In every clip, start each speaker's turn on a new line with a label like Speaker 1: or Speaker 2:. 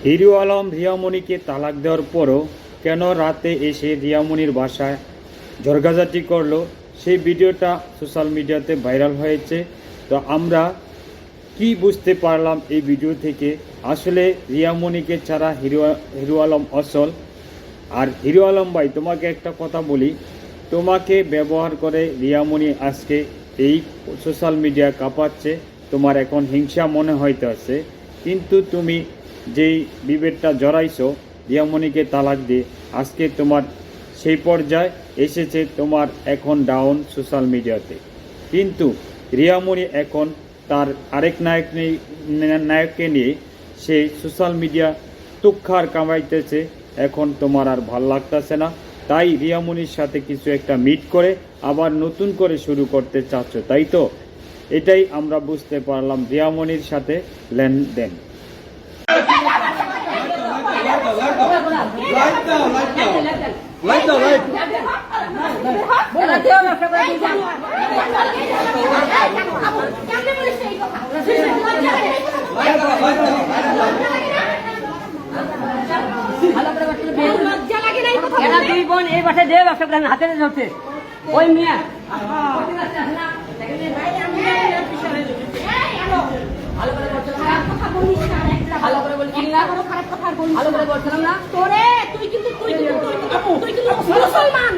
Speaker 1: Hero Alam রিয়ামণিকে তালাক দেওয়ার পরও কেন রাতে এসে রিয়ামণির বাসায় ঝড়গাঝাটি করলো, সেই ভিডিওটা সোশ্যাল মিডিয়াতে ভাইরাল হয়েছে। তো আমরা কি বুঝতে পারলাম এই ভিডিও থেকে, আসলে রিয়ামণিকে ছাড়া হিরো আলম অচল। আর হিরো আলম ভাই, তোমাকে একটা কথা বলি, তোমাকে ব্যবহার করে রিয়ামণি আজকে এই সোশ্যাল মিডিয়া কাঁপাচ্ছে। তোমার এখন হিংসা মনে হইতেছে, কিন্তু তুমি যেই বিভেদটা জড়াইছো রিয়ামণিকে তালাক দিয়ে, আজকে তোমার সেই পর্যায়ে এসেছে, তোমার এখন ডাউন সোশ্যাল মিডিয়াতে। কিন্তু রিয়ামণি এখন তার আরেক নায়ককে নিয়ে সেই সোশ্যাল মিডিয়া তুক্ষার কামাইতেছে। এখন তোমার আর ভাল লাগতেছে না, তাই রিয়ামণির সাথে কিছু একটা মিট করে আবার নতুন করে শুরু করতে চাচ্ছ, তাই তো? এটাই আমরা বুঝতে পারলাম রিয়ামণির সাথে লেনদেন।
Speaker 2: দুই বোন এই বাসায় যে ব্যবসা করেন হাতে ধরছে ওই মিয়া ভালো করে বলছিলাম না
Speaker 3: তোরে তুই কিন্তু মুসলমান,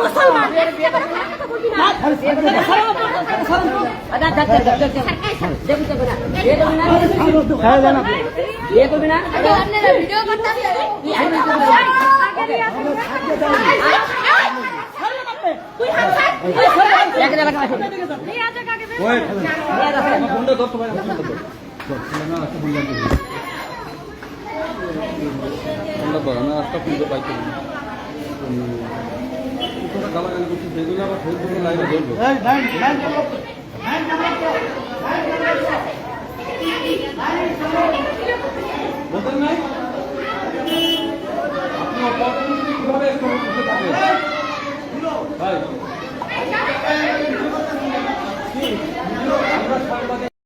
Speaker 3: মুসলমান ভিডিও করতে
Speaker 4: আমরা সাংবাদিক